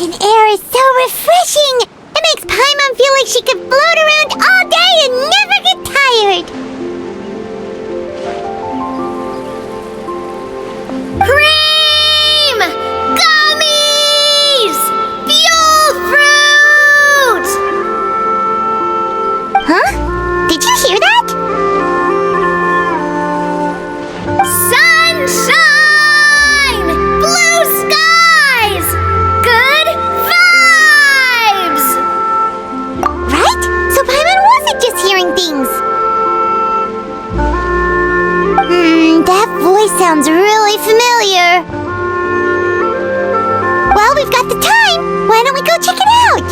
ocean air is so refreshing! It makes Paimon feel like she could float around all day and never get tired! Cream! Gummies! Fuel fruit! Huh? Did you hear that? Sunshine! Blue skies! Good vibes! Right? So Paimon wasn't just hearing things. That voice sounds really familiar. Well, we've got the time. Why don't we go check it out?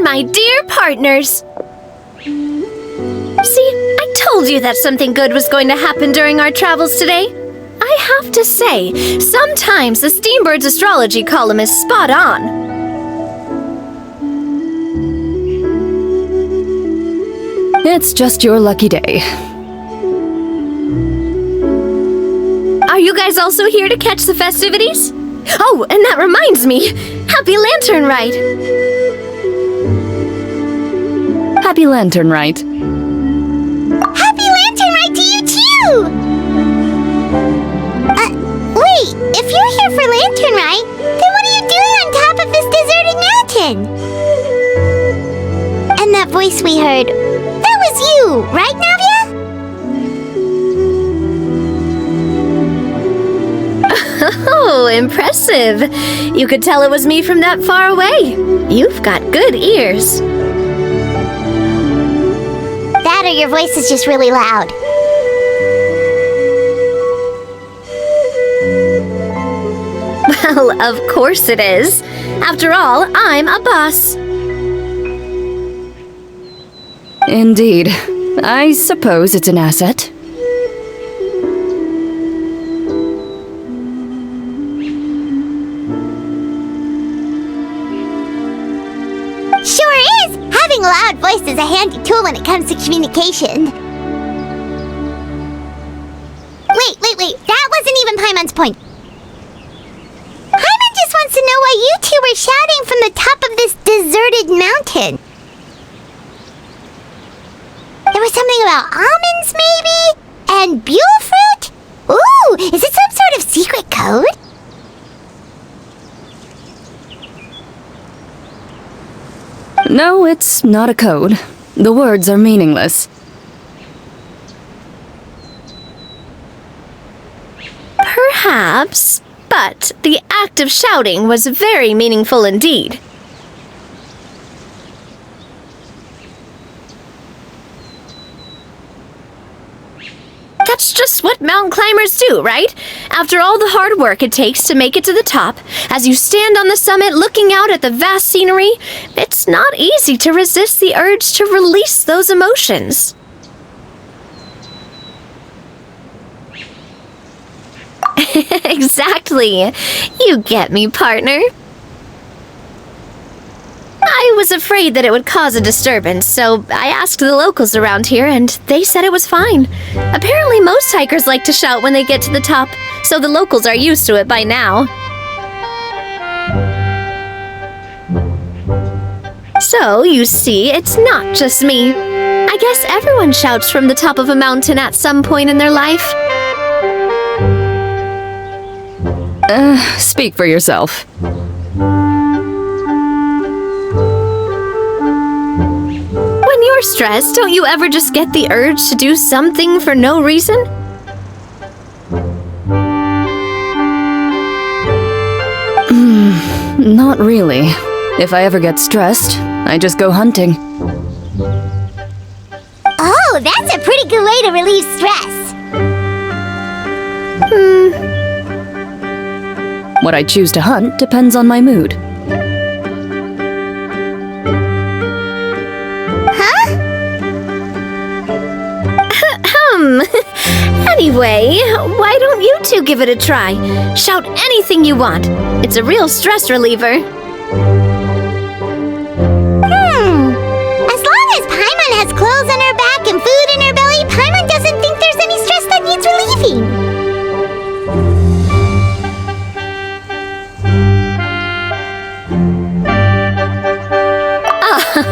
My dear partners! See, I told you that something good was going to happen during our travels today. I have to say, sometimes the Steambird's astrology column is spot on. It's just your lucky day. Are you guys also here to catch the festivities? Oh, and that reminds me! Happy Lantern Ride! Happy Lantern Ride. Happy Lantern Ride to you too! Wait, if you're here for Lantern Ride, then what are you doing on top of this deserted mountain? And that voice we heard, that was you, right, Navia? Oh, impressive! You could tell it was me from that far away. You've got good ears. That or your voice is just really loud. Well, of course it is. After all, I'm a boss. Indeed. I suppose it's an asset. Sure is! Having a loud voice is a handy tool when it comes to communication. Wait. That wasn't even Paimon's point. Paimon just wants to know why you two were shouting from the top of this deserted mountain. There was something about almonds, maybe? And buell fruit? Ooh, is it some sort of secret code? No, it's not a code. The words are meaningless. Perhaps, but the act of shouting was very meaningful indeed. That's just what mountain climbers do, right? After all the hard work it takes to make it to the top, as you stand on the summit looking out at the vast scenery, it's not easy to resist the urge to release those emotions. Exactly. You get me, partner. I was afraid that it would cause a disturbance, so I asked the locals around here, and they said it was fine. Apparently most hikers like to shout when they get to the top, so the locals are used to it by now. So, you see, it's not just me. I guess everyone shouts from the top of a mountain at some point in their life. Speak for yourself. When you're stressed, don't you ever just get the urge to do something for no reason? not really. If I ever get stressed, I just go hunting. Oh, that's a pretty good way to relieve stress. What I choose to hunt depends on my mood. Anyway, why don't you two give it a try? Shout anything you want. It's a real stress reliever. As long as Paimon has clothes on her back and food in her belly, Paimon doesn't think there's any stress that needs relieving.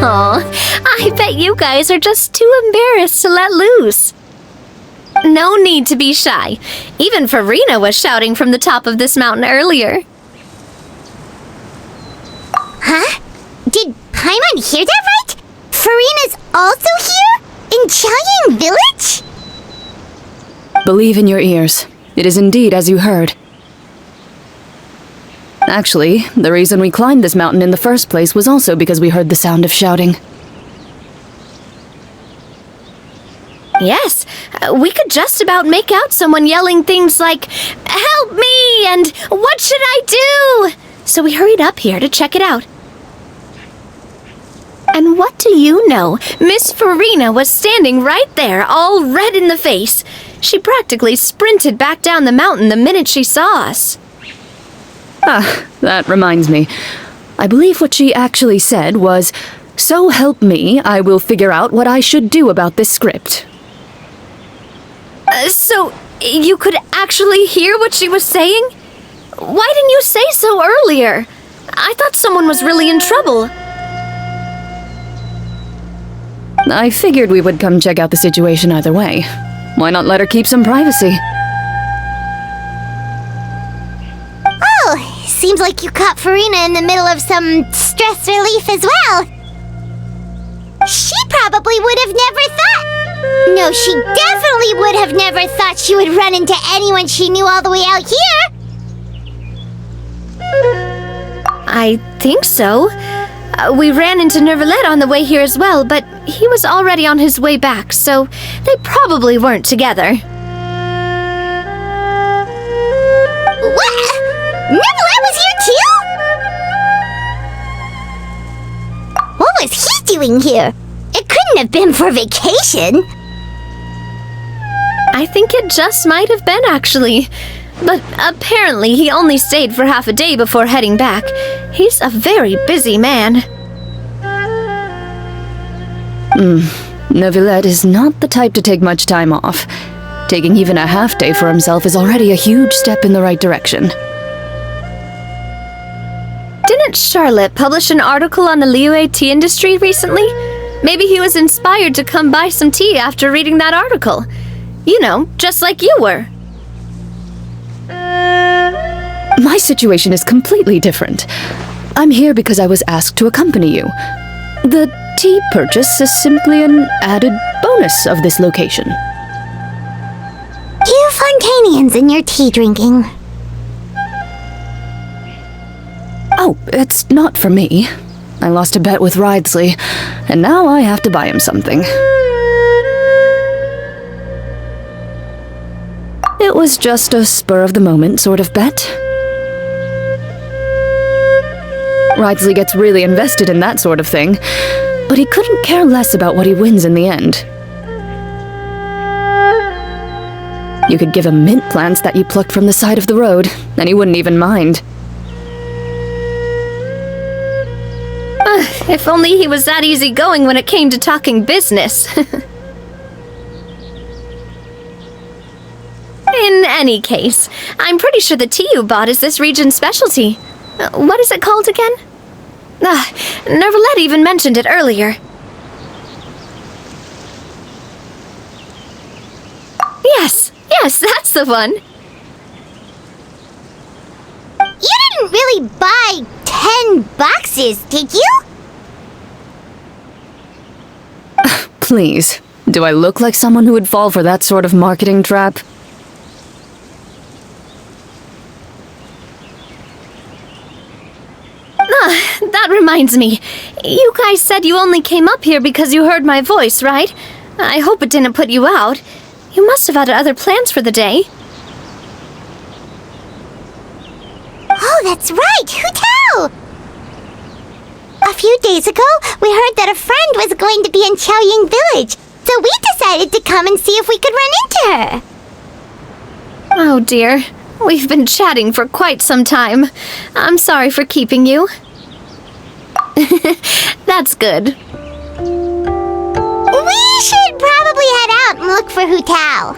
Oh, I bet you guys are just too embarrassed to let loose. No need to be shy. Even Farina was shouting from the top of this mountain earlier. Huh? Did Paimon hear that right? Farina's also here? In Qiaoying Village? Believe in your ears. It is indeed as you heard. Actually, the reason we climbed this mountain in the first place was also because we heard the sound of shouting. Yes, we could just about make out someone yelling things like, "Help me!" and "What should I do?" So we hurried up here to check it out. And what do you know? Miss Farina was standing right there, all red in the face. She practically sprinted back down the mountain the minute she saw us. Ah, that reminds me. I believe what she actually said was, "So help me, I will figure out what I should do about this script." So, you could actually hear what she was saying? Why didn't you say so earlier? I thought someone was really in trouble. I figured we would come check out the situation either way. Why not let her keep some privacy? Oh, seems like you caught Farina in the middle of some stress relief as well. She probably would have never thought... No, she definitely would have never thought she would run into anyone she knew all the way out here. I think so. We ran into Nervalet on the way here as well, but he was already on his way back, so they probably weren't together. What? Nervalet was here too? What was he doing here? It couldn't have been for vacation. I think it just might have been, actually. But apparently he only stayed for half a day before heading back. He's a very busy man. Nervalet is not the type to take much time off. Taking even a half day for himself is already a huge step in the right direction. Didn't Charlotte publish an article on the Liyue tea industry recently? Maybe he was inspired to come buy some tea after reading that article. You know, just like you were. My situation is completely different. I'm here because I was asked to accompany you. The tea purchase is simply an added bonus of this location. You Fontanians and your tea drinking. Oh, it's not for me. I lost a bet with Ridesley, and now I have to buy him something. It was just a spur-of-the-moment sort of bet. Ridesley gets really invested in that sort of thing, but he couldn't care less about what he wins in the end. You could give him mint plants that you plucked from the side of the road, and he wouldn't even mind. If only he was that easygoing when it came to talking business. In any case, I'm pretty sure the tea you bought is this region's specialty. What is it called again? Nervalet even mentioned it earlier. Yes, that's the one. You didn't really buy 10 boxes, did you? Please, do I look like someone who would fall for that sort of marketing trap? That reminds me. You guys said you only came up here because you heard my voice, right? I hope it didn't put you out. You must have had other plans for the day. Oh, that's right! Hu-Tao! A few days ago, we heard that a friend was going to be in Chaoying Village, so we decided to come and see if we could run into her. Oh dear. We've been chatting for quite some time. I'm sorry for keeping you. That's good. We should probably head out and look for Hu-Tao.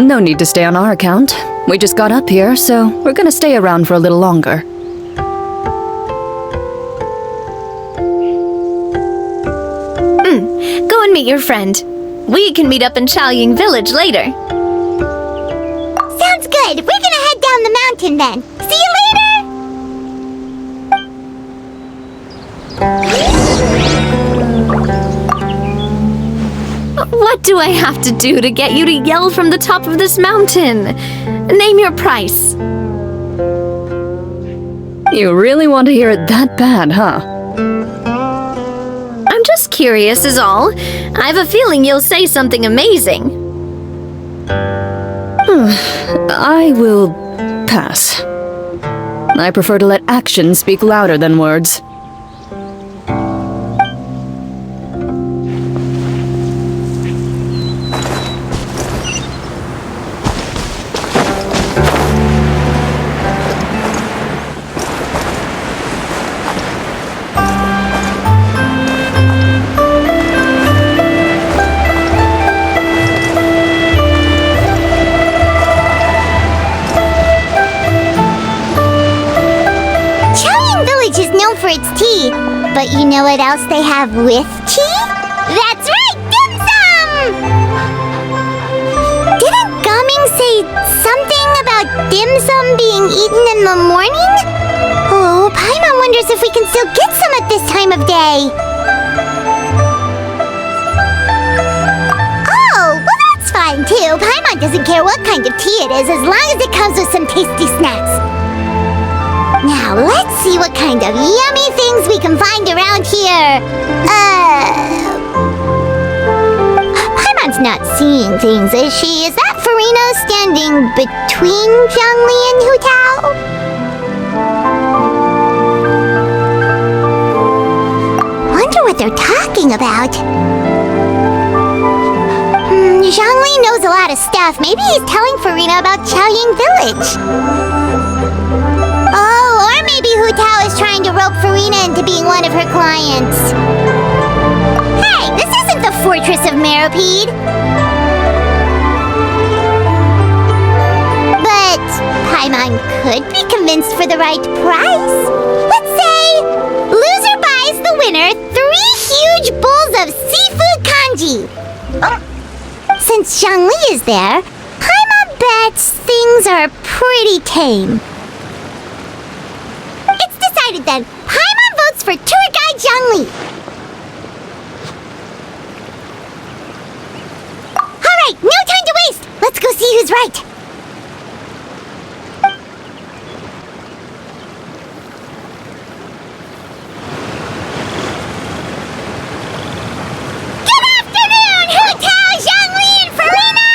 No need to stay on our account. We just got up here, so we're gonna stay around for a little longer. Go and meet your friend. We can meet up in Chaoying Village later. Sounds good. We're gonna head down the mountain then. See you later! What do I have to do to get you to yell from the top of this mountain? Name your price. You really want to hear it that bad, huh? I'm just curious is all. I have a feeling you'll say something amazing. I will pass. I prefer to let actions speak louder than words. For its tea. But you know what else they have with tea? That's right, dim sum! Didn't Gaming say something about dim sum being eaten in the morning? Oh, Paimon wonders if we can still get some at this time of day. Oh, well that's fine too. Paimon doesn't care what kind of tea it is as long as it comes with some tasty snacks. Now, let's see what kind of yummy things we can find around here. Paimon's not seeing things, is she? Is that Farina standing between Zhongli and Hu-Tao? Wonder what they're talking about. Zhongli knows a lot of stuff. Maybe he's telling Farina about Chaoying Village. Maybe Hu-Tao is trying to rope Farina into being one of her clients. Hey, this isn't the Fortress of Meropide. But Paimon could be convinced for the right price. Let's say loser buys the winner 3 huge bowls of seafood kanji. Since Zhongli is there, Paimon bets things are pretty tame. Then, Paimon votes for tour guide Zhongli. Alright, no time to waste! Let's go see who's right. Good afternoon, Hu-Tao, Zhongli, and Farina!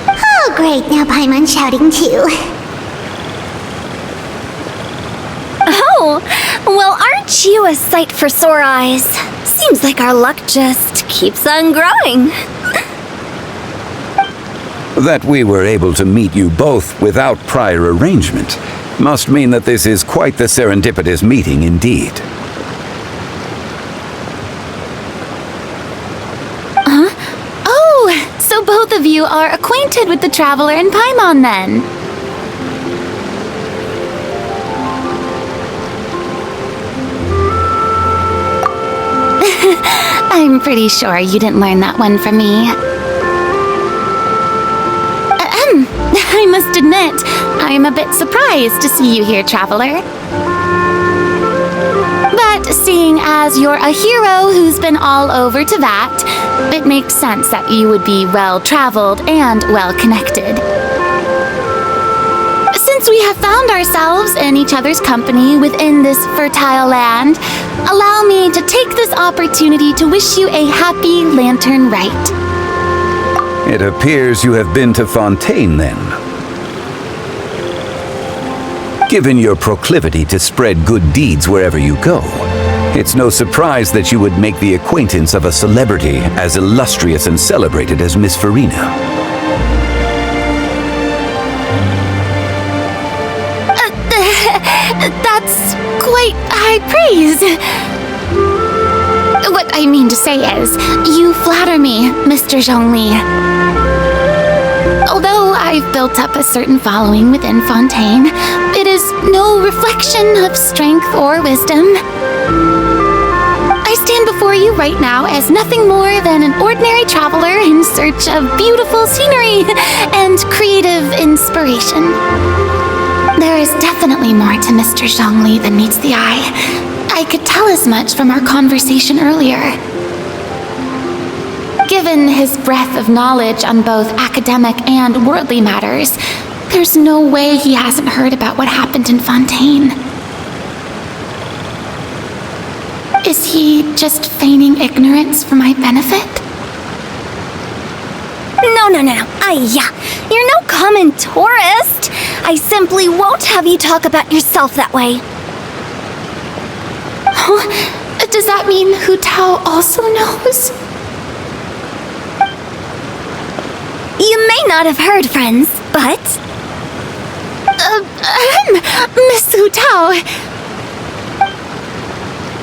Oh great, now Paimon's shouting too. Well, aren't you a sight for sore eyes? Seems like our luck just keeps on growing. That we were able to meet you both without prior arrangement must mean that this is quite the serendipitous meeting indeed. Huh? Oh, so both of you are acquainted with the Traveler and Paimon then? I'm pretty sure you didn't learn that one from me. I must admit, I'm a bit surprised to see you here, Traveler. But seeing as you're a hero who's been all over Teyvat, it makes sense that you would be well-traveled and well-connected. Since we have found ourselves in each other's company within this fertile land, allow me to take this opportunity to wish you a happy lantern rite. It appears you have been to Fontaine, then. Given your proclivity to spread good deeds wherever you go, it's no surprise that you would make the acquaintance of a celebrity as illustrious and celebrated as Miss Farina. That's quite high praise. What I mean to say is, you flatter me, Mr. Zhongli. Although I've built up a certain following within Fontaine, it is no reflection of strength or wisdom. I stand before you right now as nothing more than an ordinary traveler in search of beautiful scenery and creative inspiration. There is definitely more to Mr. Zhongli than meets the eye. I could tell as much from our conversation earlier. Given his breadth of knowledge on both academic and worldly matters, there's no way he hasn't heard about what happened in Fontaine. Is he just feigning ignorance for my benefit? No. You're no common tourist. I simply won't have you talk about yourself that way. Does that mean Hu Tao also knows? You may not have heard, friends, but... Miss Hu Tao.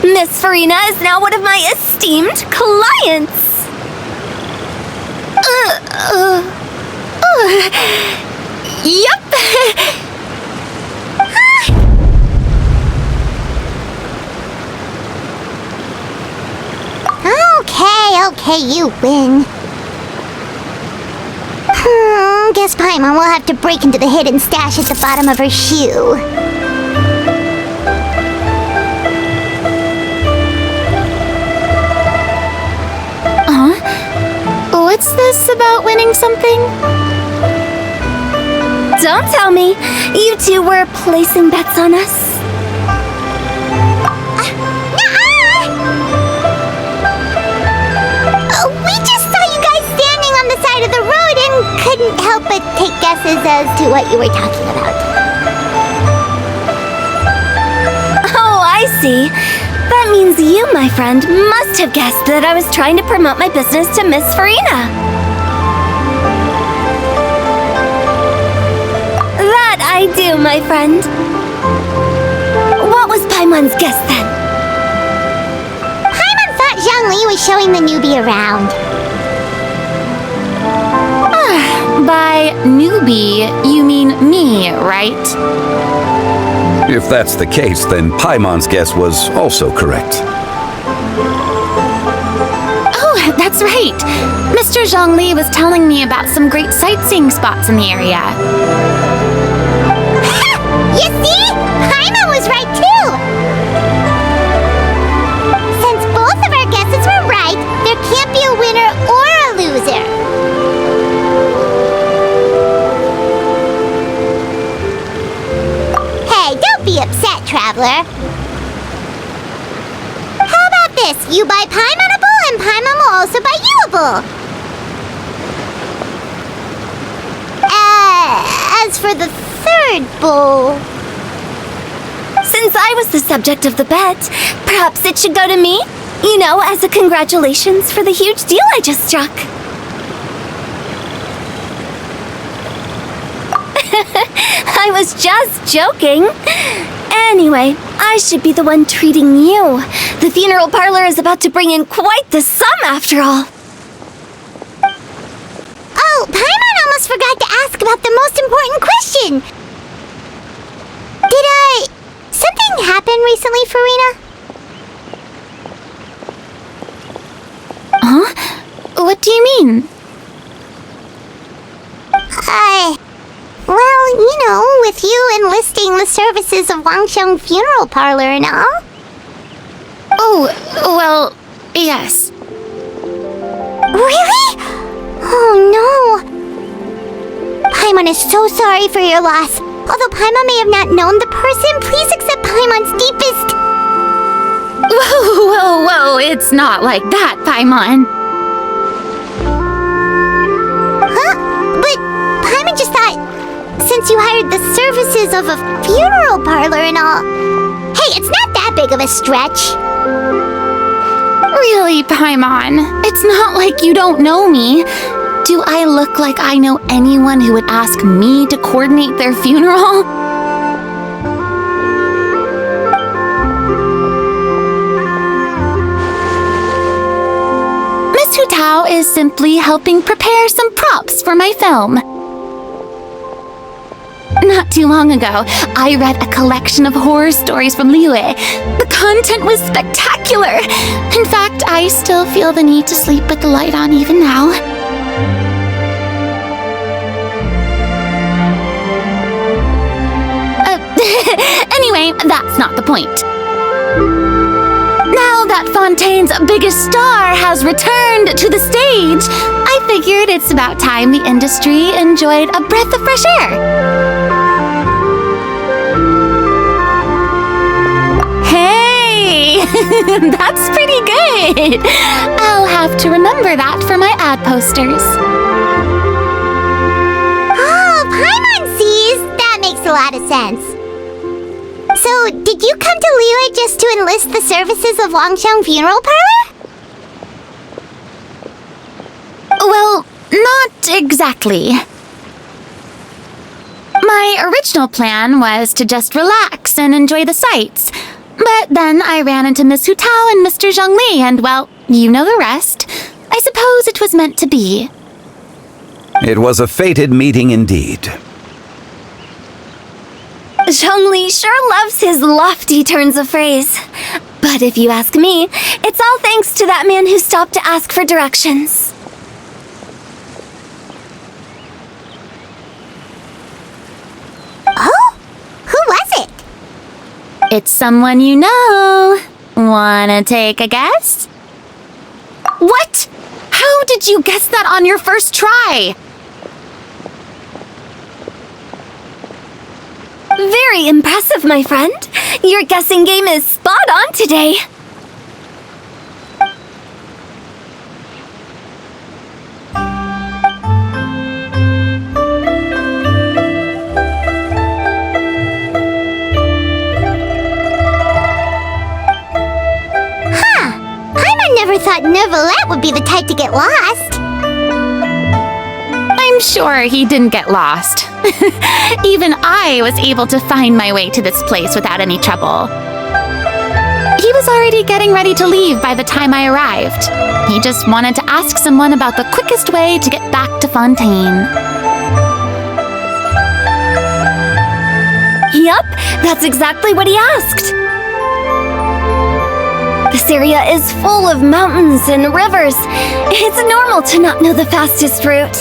Miss Farina is now one of my esteemed clients. Yep. Okay, you win. Guess Paimon will have to break into the hidden stash at the bottom of her shoe. What's this about winning something? Don't tell me. You two were placing bets on us. We just saw you guys standing on the side of the road and couldn't help but take guesses as to what you were talking about. Oh, I see. That means you, my friend, must have guessed that I was trying to promote my business to Miss Farina. That I do, my friend. What was Paimon's guess then? Paimon thought Zhongli was showing the newbie around. By newbie, you mean me, right? If that's the case, then Paimon's guess was also correct. Oh, that's right. Mr. Zhongli was telling me about some great sightseeing spots in the area. You see? Paimon was right too! Since both of our guesses were right, there can't be a winner or a loser. Be upset, traveler. How about this? You buy Paimon a bowl, and Paimon will also buy you a bowl. As for the third bowl... Since I was the subject of the bet, perhaps it should go to me? You know, as a congratulations for the huge deal I just struck. I was just joking. Anyway, I should be the one treating you. The funeral parlor is about to bring in quite the sum after all. Oh, Paimon almost forgot to ask about the most important question. Something happen recently, Farina? Huh? What do you mean? Well, you know, with you enlisting the services of Wangsheng Funeral Parlor and all. Oh, well, yes. Really? Oh, no. Paimon is so sorry for your loss. Although Paimon may have not known the person, please accept Paimon's deepest... Whoa, it's not like that, Paimon. Huh? But Paimon just thought, since you hired the services of a funeral parlor and all... Hey, it's not that big of a stretch. Really, Paimon, it's not like you don't know me. Do I look like I know anyone who would ask me to coordinate their funeral? Miss Hu Tao is simply helping prepare some props for my film. Not too long ago, I read a collection of horror stories from Liyue. The content was spectacular. In fact, I still feel the need to sleep with the light on even now. Anyway, that's not the point. Now that Fontaine's biggest star has returned to the stage, I figured it's about time the industry enjoyed a breath of fresh air. Hey, that's pretty good. I'll have to remember that for my ad posters. Oh, Paimon sees! That makes a lot of sense. So, did you come to Liyue just to enlist the services of Longsheng Funeral Parlor? Well, not exactly. My original plan was to just relax and enjoy the sights. But then I ran into Miss Hu Tao and Mr. Zhongli, and well, you know the rest. I suppose it was meant to be. It was a fated meeting indeed. Zhongli sure loves his lofty turns of phrase. But if you ask me, it's all thanks to that man who stopped to ask for directions. Oh? Who was it? It's someone you know. Wanna take a guess? What? How did you guess that on your first try? Very impressive, my friend. Your guessing game is spot on today. Paimon never thought Neuvillette would be the type to get lost. I'm sure he didn't get lost. Even I was able to find my way to this place without any trouble. He was already getting ready to leave by the time I arrived. He just wanted to ask someone about the quickest way to get back to Fontaine. Yup, that's exactly what he asked. This area is full of mountains and rivers. It's normal to not know the fastest route.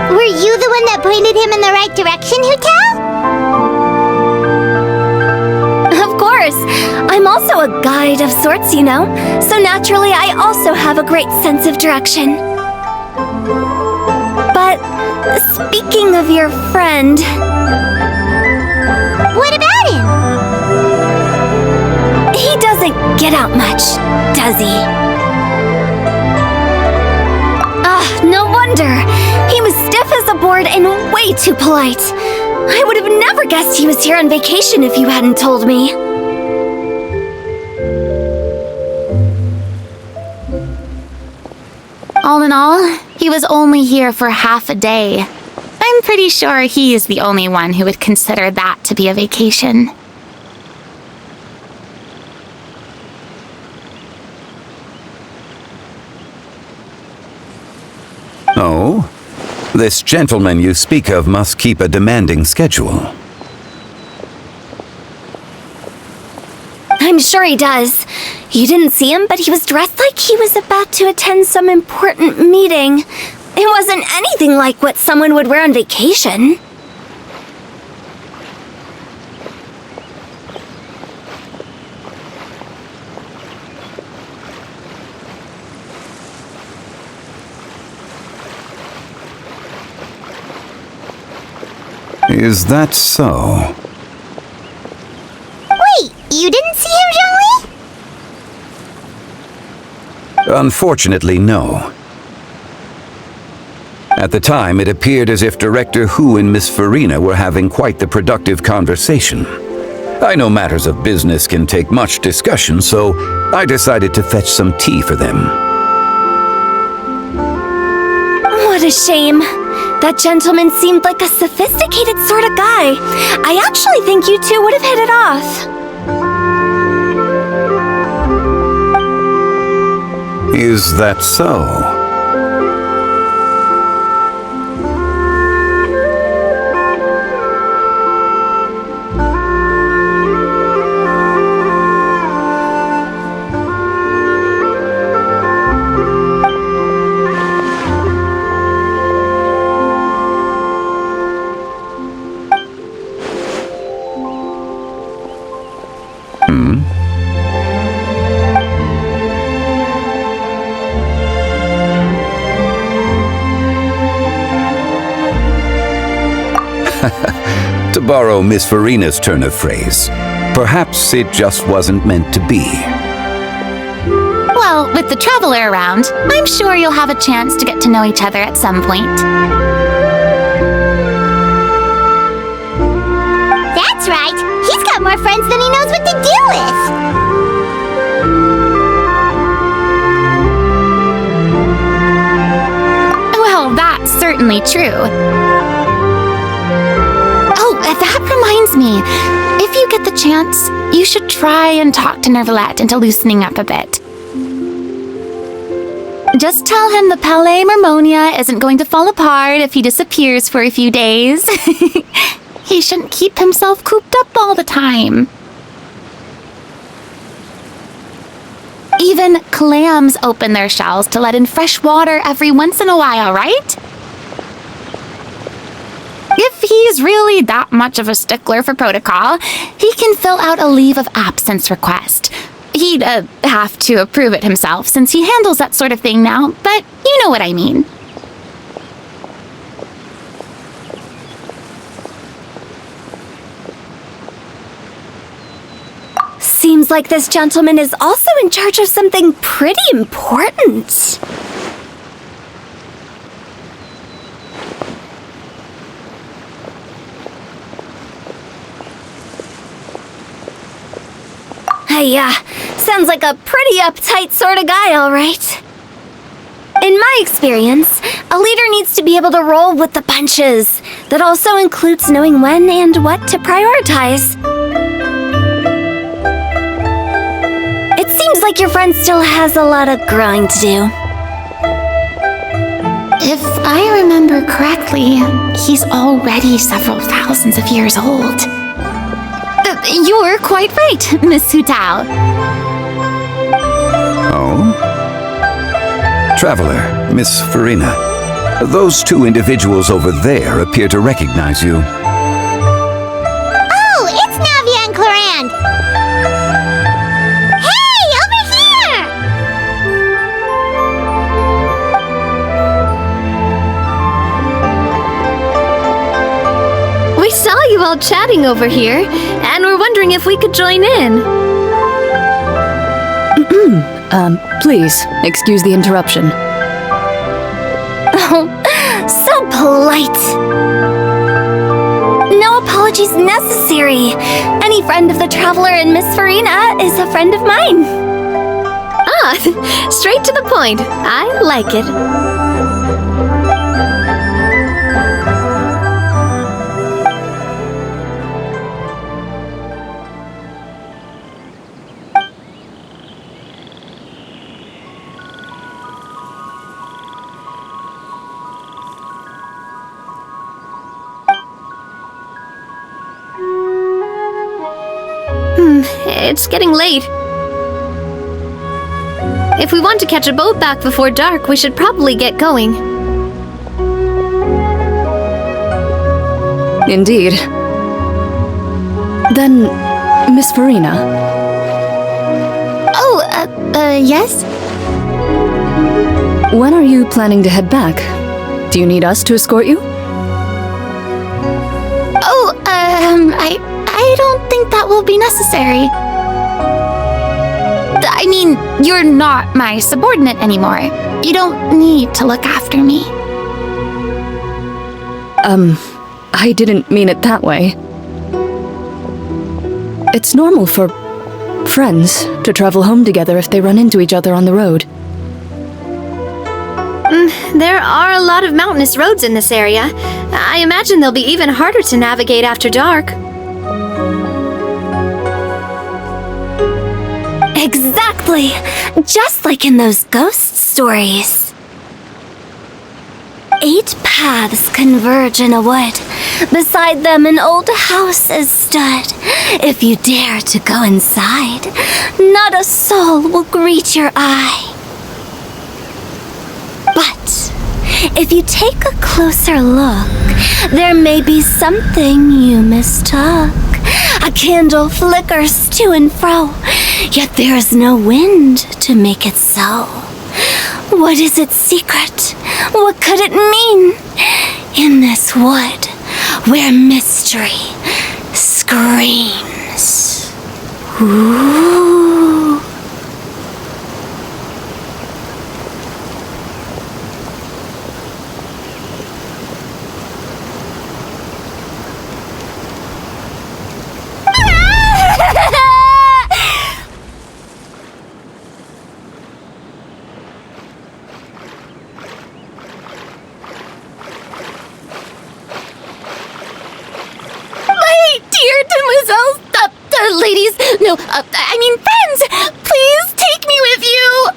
Were you the one that pointed him in the right direction, Hu Tao? Of course. I'm also a guide of sorts, you know. So naturally, I also have a great sense of direction. But speaking of your friend... What about him? He doesn't get out much, does he? No wonder. He was stiff as a board and way too polite. I would have never guessed he was here on vacation if you hadn't told me. All in all, he was only here for half a day. I'm pretty sure he is the only one who would consider that to be a vacation. Oh? This gentleman you speak of must keep a demanding schedule. I'm sure he does. You didn't see him, but he was dressed like he was about to attend some important meeting. It wasn't anything like what someone would wear on vacation. Is that so? Wait, you didn't see him, Zhongli? Unfortunately, no. At the time, it appeared as if Director Hu and Miss Farina were having quite the productive conversation. I know matters of business can take much discussion, so I decided to fetch some tea for them. What a shame. That gentleman seemed like a sophisticated sort of guy. I actually think you two would have hit it off. Is that so? To borrow Miss Farina's turn of phrase, perhaps it just wasn't meant to be. Well, with the Traveler around, I'm sure you'll have a chance to get to know each other at some point. That's right. He's got more friends than he knows what to do with. Well, that's certainly true. Oh, that reminds me. If you get the chance, you should try and talk to Nervalette into loosening up a bit. Just tell him the Palais Mermonia isn't going to fall apart if he disappears for a few days. He shouldn't keep himself cooped up all the time. Even clams open their shells to let in fresh water every once in a while, right? If he's really that much of a stickler for protocol, he can fill out a leave of absence request. He'd have to approve it himself since he handles that sort of thing now, but you know what I mean. Seems like this gentleman is also in charge of something pretty important. Sounds like a pretty uptight sort of guy, all right. In my experience, a leader needs to be able to roll with the punches. That also includes knowing when and what to prioritize. It seems like your friend still has a lot of growing to do. If I remember correctly, he's already several thousands of years old. You're quite right, Miss Hu Tao. Oh? Traveler, Miss Farina, those two individuals over there appear to recognize you. Oh, it's Navia and Clarand. Hey, over here! We saw you all chatting over here, and we're wondering if we could join in. Please, excuse the interruption. Oh, so polite. No apologies necessary. Any friend of the Traveler and Miss Farina is a friend of mine. Ah, straight to the point. I like it. It's getting late. If we want to catch a boat back before dark, we should probably get going. Indeed. Then, Miss Farina. Oh, yes? When are you planning to head back? Do you need us to escort you? Oh, think that will be necessary. I mean, you're not my subordinate anymore. You don't need to look after me. I didn't mean it that way. It's normal for friends to travel home together if they run into each other on the road. There are a lot of mountainous roads in this area. I imagine they'll be even harder to navigate after dark. Exactly! Just like in those ghost stories. 8 paths converge in a wood. Beside them an old house is stood. If you dare to go inside, not a soul will greet your eye. But if you take a closer look, there may be something you mistook. A candle flickers to and fro, yet there is no wind to make it so. What is its secret? What could it mean? In this wood, where mystery screams. Ooh. Ladies, no, I mean friends, please take me with you.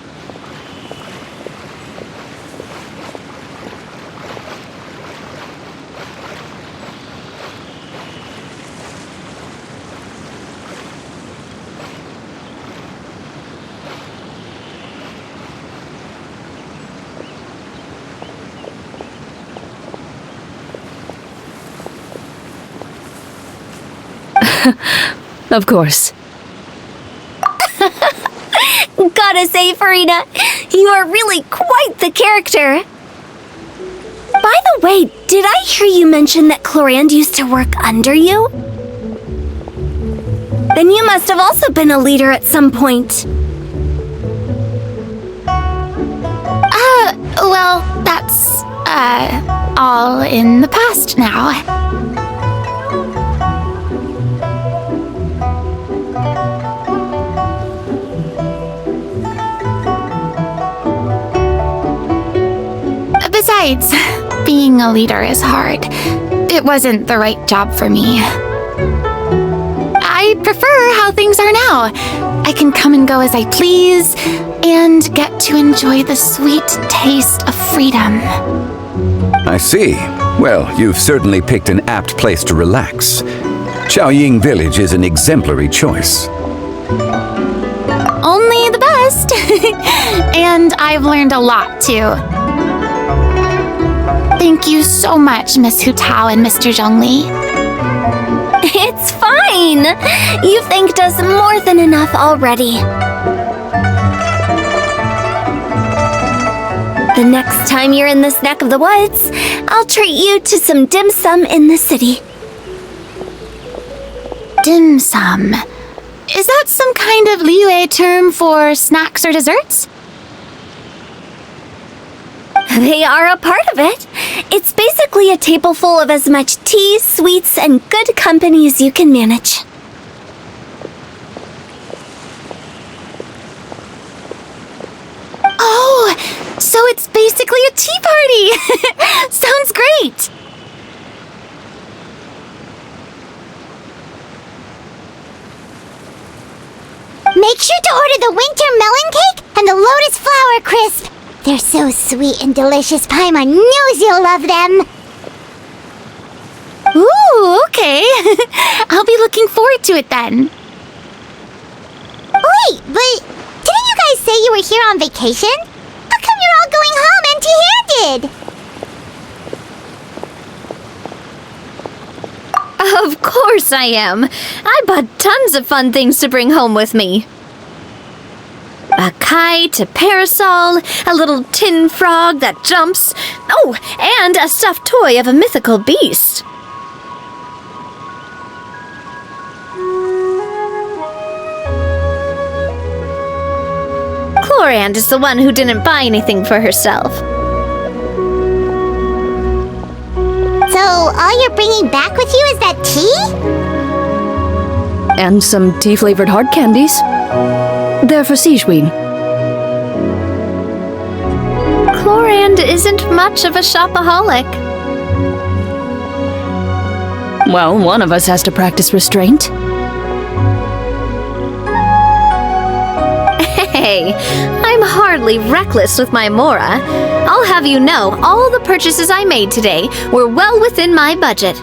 Of course. Gotta say, Farina, you are really quite the character. By the way, did I hear you mention that Clorand used to work under you? Then you must have also been a leader at some point. Well, that's, all in the past now. Besides, being a leader is hard. It wasn't the right job for me. I prefer how things are now. I can come and go as I please, and get to enjoy the sweet taste of freedom. I see. Well, you've certainly picked an apt place to relax. Chaoying Village is an exemplary choice. Only the best. And I've learned a lot, too. Thank you so much, Miss Hu Tao and Mr. Zhongli. It's fine. You've thanked us more than enough already. The next time you're in this neck of the woods, I'll treat you to some dim sum in the city. Dim sum. Is that some kind of Liyue term for snacks or desserts? They are a part of it. It's basically a table full of as much tea, sweets, and good company as you can manage. Oh, so it's basically a tea party! Sounds great! Make sure to order the winter melon cake and the lotus flower crisp. They're so sweet and delicious, Paimon knows you'll love them. Ooh, okay. I'll be looking forward to it then. Wait, but didn't you guys say you were here on vacation? How come you're all going home empty-handed? Of course I am. I bought tons of fun things to bring home with me. A kite, a parasol, a little tin frog that jumps. Oh, and a stuffed toy of a mythical beast. Clorand is the one who didn't buy anything for herself. So all you're bringing back with you is that tea? And some tea-flavored hard candies. They're for Sigewinne. Clorand isn't much of a shopaholic. Well, one of us has to practice restraint. Hey, I'm hardly reckless with my Mora. I'll have you know, all the purchases I made today were well within my budget.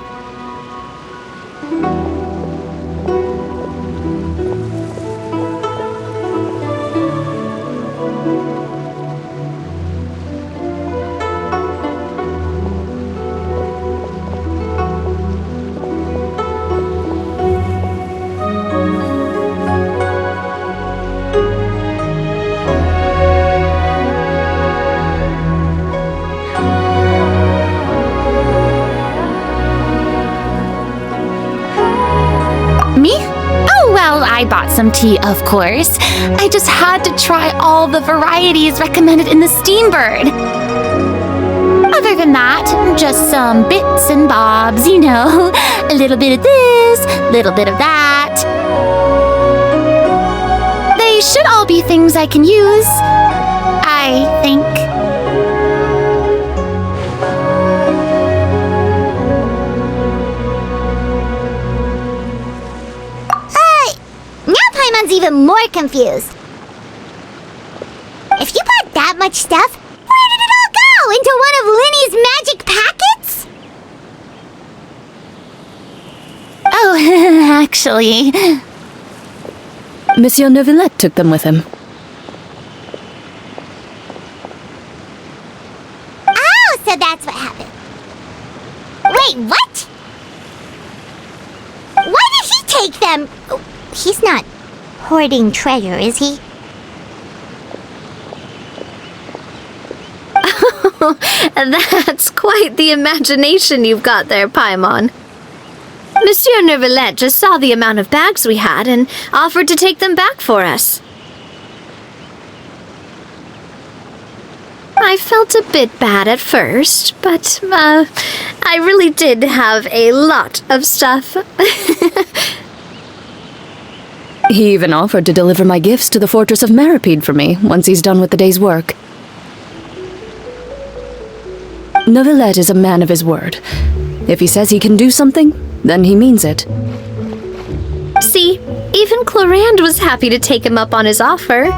Me? Oh, well, I bought some tea, of course. I just had to try all the varieties recommended in the Steambird. Other than that, just some bits and bobs, you know. A little bit of this, little bit of that. They should all be things I can use, I think. Now Paimon's even more confused. If you bought that much stuff, where did it all go? Into one of Linny's magic packets? Oh, actually, Monsieur Neuvillette took them with him. Oh, so that's what happened. Wait, what? Why did he take them? Oh, he's not hoarding treasure, is he? That's quite the imagination you've got there, Paimon. Monsieur Neuvillette just saw the amount of bags we had and offered to take them back for us. I felt a bit bad at first, but, I really did have a lot of stuff. He even offered to deliver my gifts to the Fortress of Meripede for me once he's done with the day's work. Neuvillette is a man of his word. If he says he can do something, then he means it. See, even Clorand was happy to take him up on his offer.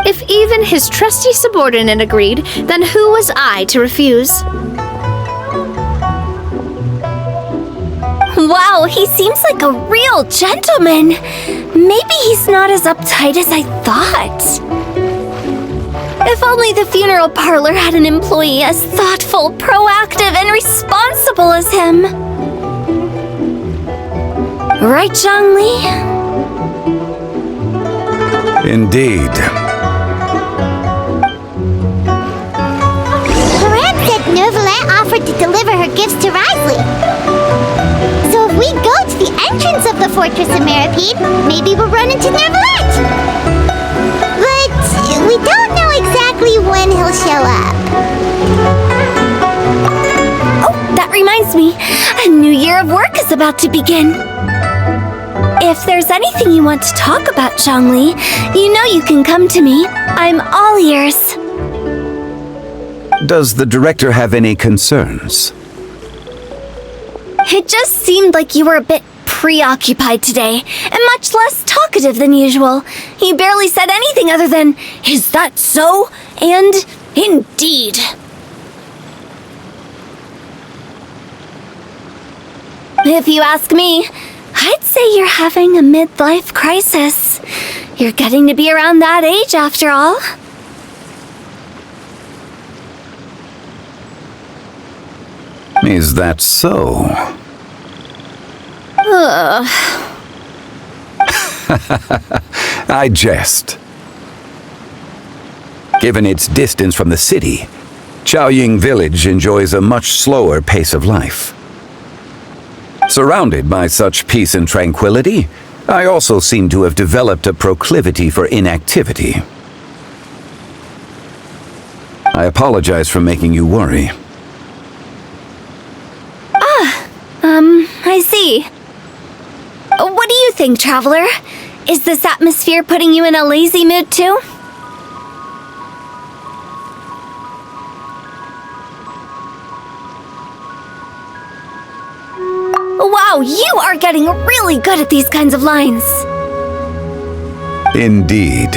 If even his trusty subordinate agreed, then who was I to refuse? Wow, he seems like a real gentleman. Maybe he's not as uptight as I thought. If only the funeral parlor had an employee as thoughtful, proactive, and responsible as him. Right, Zhongli? Indeed. Corak said Neuvillette offered to deliver her gifts to Risley. So if we go to the entrance of the Fortress of Meripede, maybe we'll run into Neuvillette. But we don't know exactly when he'll show up. Oh, that reminds me. A new year of work is about to begin. If there's anything you want to talk about, Zhongli, you know you can come to me. I'm all ears. Does the director have any concerns? It just seemed like you were a bit preoccupied today, and much less talkative than usual. You barely said anything other than, "Is that so?" and "Indeed." If you ask me, I'd say you're having a midlife crisis. You're getting to be around that age after all. Is that so? I jest. Given its distance from the city, Chaoying Village enjoys a much slower pace of life. Surrounded by such peace and tranquility, I also seem to have developed a proclivity for inactivity. I apologize for making you worry. I see. What do you think, Traveler? Is this atmosphere putting you in a lazy mood too? Wow, you are getting really good at these kinds of lines. Indeed.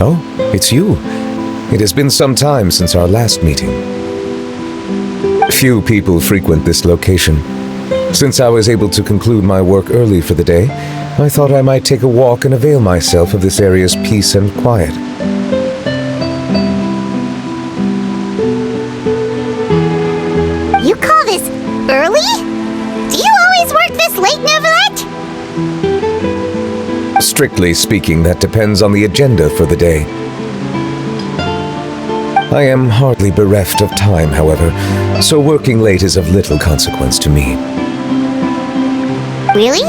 Oh, it's you. It has been some time since our last meeting. Few people frequent this location. Since I was able to conclude my work early for the day, I thought I might take a walk and avail myself of this area's peace and quiet. You call this early? Do you always work this late, Neuvillette? Strictly speaking, that depends on the agenda for the day. I am hardly bereft of time, however, so working late is of little consequence to me. Really?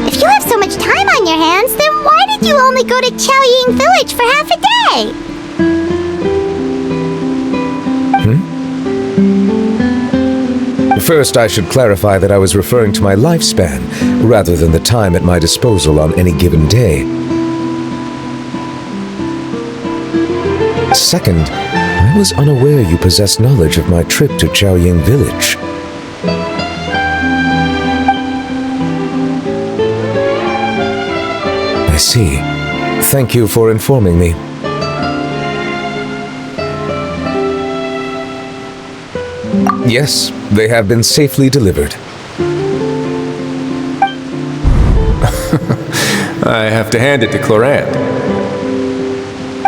If you have so much time on your hands, then why did you only go to Chaoying Village for half a day? First, I should clarify that I was referring to my lifespan, rather than the time at my disposal on any given day. Second, I was unaware you possessed knowledge of my trip to Chaoying Village. I see. Thank you for informing me. Yes, they have been safely delivered. I have to hand it to Clorant.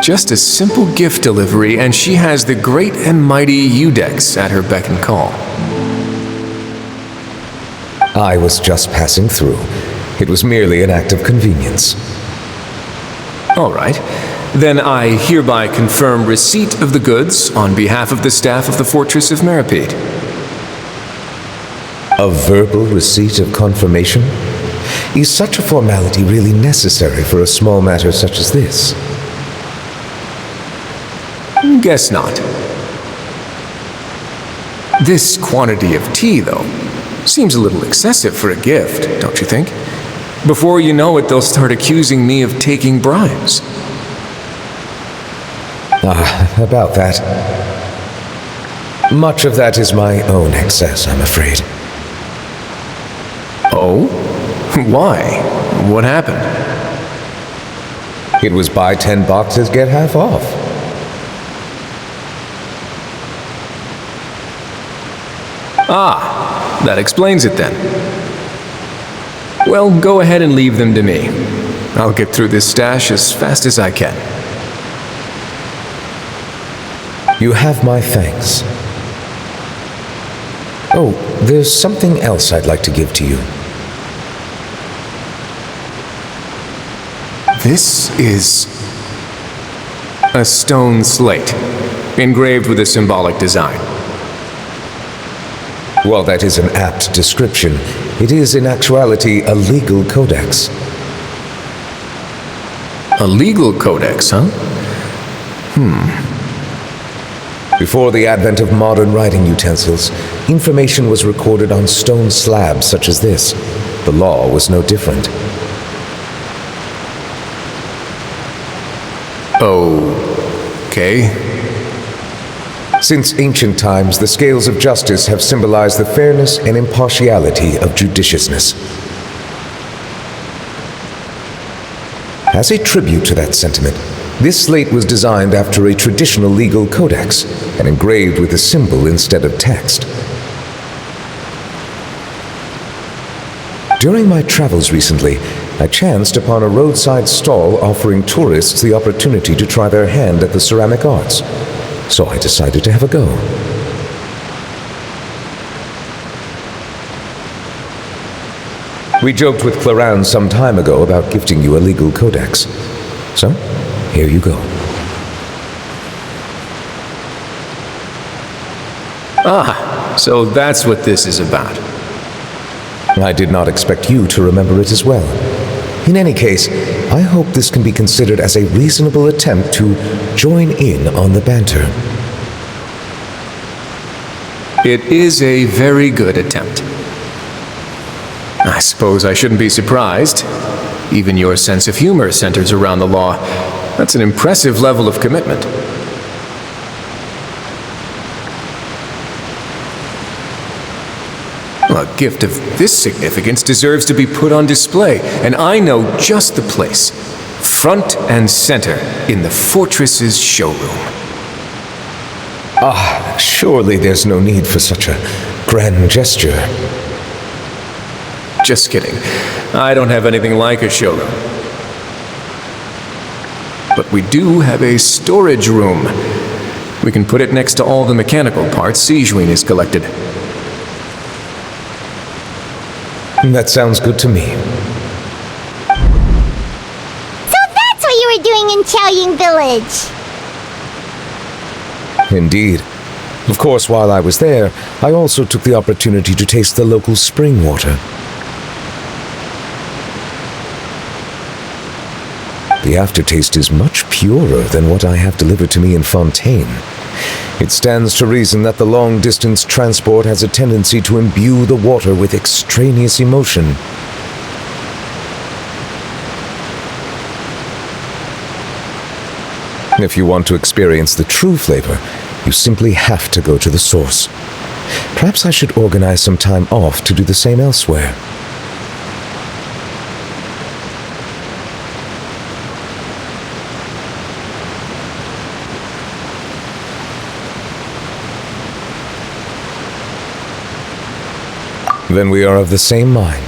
Just a simple gift delivery, and she has the great and mighty Udex at her beck and call. I was just passing through. It was merely an act of convenience. All right. Then I hereby confirm receipt of the goods on behalf of the staff of the Fortress of Meripede. A verbal receipt of confirmation? Is such a formality really necessary for a small matter such as this? Guess not. This quantity of tea, though, seems a little excessive for a gift, don't you think? Before you know it, they'll start accusing me of taking bribes. About that. Much of that is my own excess, I'm afraid. Oh? Why? What happened? It was buy 10 boxes, get half off. That explains it then. Well, go ahead and leave them to me. I'll get through this stash as fast as I can. You have my thanks. Oh, there's something else I'd like to give to you. This is a stone slate, engraved with a symbolic design. While that is an apt description, it is in actuality a legal codex. A legal codex, huh? Before the advent of modern writing utensils, information was recorded on stone slabs such as this. The law was no different. Okay. Since ancient times, the scales of justice have symbolized the fairness and impartiality of judiciousness. As a tribute to that sentiment, this slate was designed after a traditional legal codex and engraved with a symbol instead of text. During my travels recently, I chanced upon a roadside stall offering tourists the opportunity to try their hand at the ceramic arts, so I decided to have a go. We joked with Claran some time ago about gifting you a legal codex. So, here you go. So that's what this is about. I did not expect you to remember it as well. In any case, I hope this can be considered as a reasonable attempt to join in on the banter. It is a very good attempt. I suppose I shouldn't be surprised. Even your sense of humor centers around the law. That's an impressive level of commitment. A gift of this significance deserves to be put on display, and I know just the place. Front and center in the fortress's showroom. Surely there's no need for such a grand gesture. Just kidding. I don't have anything like a showroom. But we do have a storage room. We can put it next to all the mechanical parts Sijuin has collected. That sounds good to me. So that's what you were doing in Chaoying Village. Indeed. Of course, while I was there, I also took the opportunity to taste the local spring water. The aftertaste is much purer than what I have delivered to me in Fontaine. It stands to reason that the long-distance transport has a tendency to imbue the water with extraneous emotion. If you want to experience the true flavor, you simply have to go to the source. Perhaps I should organize some time off to do the same elsewhere. Then we are of the same mind.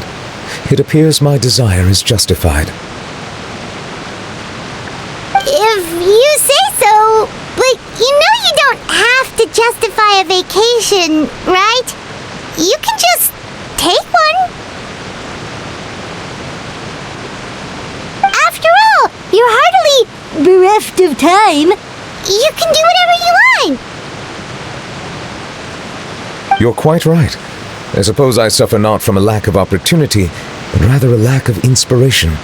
It appears my desire is justified. If you say so, but you know you don't have to justify a vacation, right? You can just take one. After all, you're hardly bereft of time. You can do whatever you want. You're quite right. I suppose I suffer not from a lack of opportunity, but rather a lack of inspiration.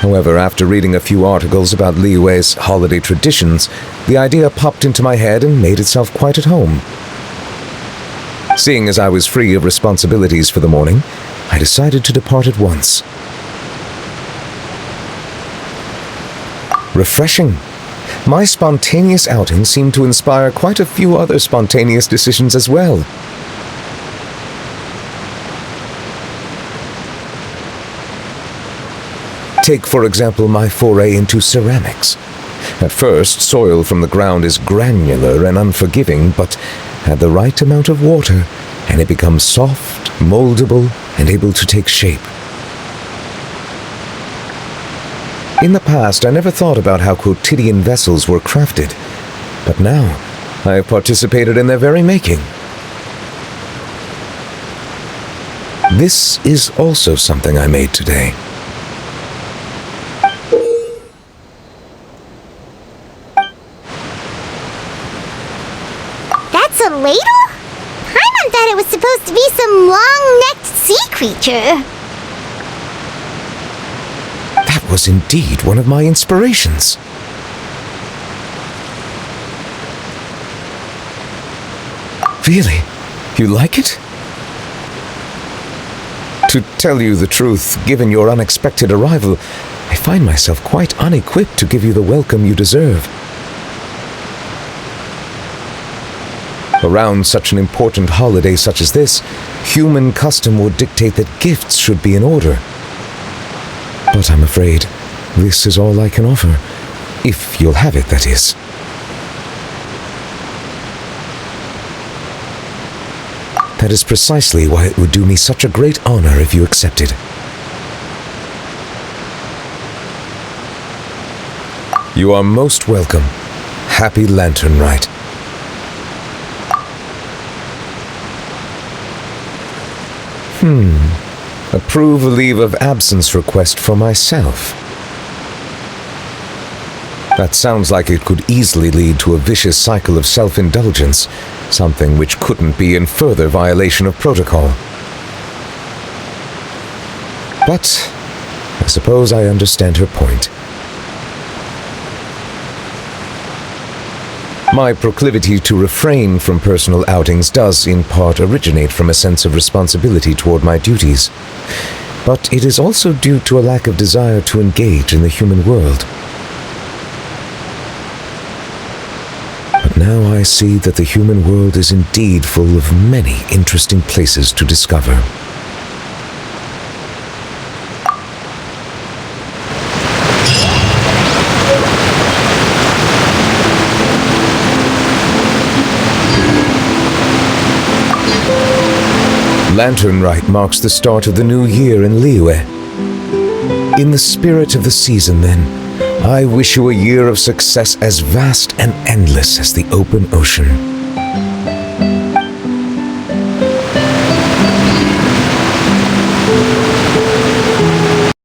However, after reading a few articles about Liyue's holiday traditions, the idea popped into my head and made itself quite at home. Seeing as I was free of responsibilities for the morning, I decided to depart at once. Refreshing. My spontaneous outing seemed to inspire quite a few other spontaneous decisions as well. Take, for example, my foray into ceramics. At first, soil from the ground is granular and unforgiving, but add the right amount of water, and it becomes soft, moldable, and able to take shape. In the past, I never thought about how quotidian vessels were crafted, but now I have participated in their very making. This is also something I made today. That's a ladle? Paimon thought it was supposed to be some long-necked sea creature. That was indeed one of my inspirations. Really? You like it? To tell you the truth, given your unexpected arrival, I find myself quite unequipped to give you the welcome you deserve. Around such an important holiday such as this, human custom would dictate that gifts should be in order. But I'm afraid this is all I can offer, if you'll have it, that is. That is precisely why it would do me such a great honor if you accepted. You are most welcome. Happy Lantern Rite. Approve a leave of absence request for myself. That sounds like it could easily lead to a vicious cycle of self-indulgence, something which couldn't be in further violation of protocol. But I suppose I understand her point. My proclivity to refrain from personal outings does, in part, originate from a sense of responsibility toward my duties. But it is also due to a lack of desire to engage in the human world. But now I see that the human world is indeed full of many interesting places to discover. Lantern Rite marks the start of the new year in Liyue. In the spirit of the season, then, I wish you a year of success as vast and endless as the open ocean.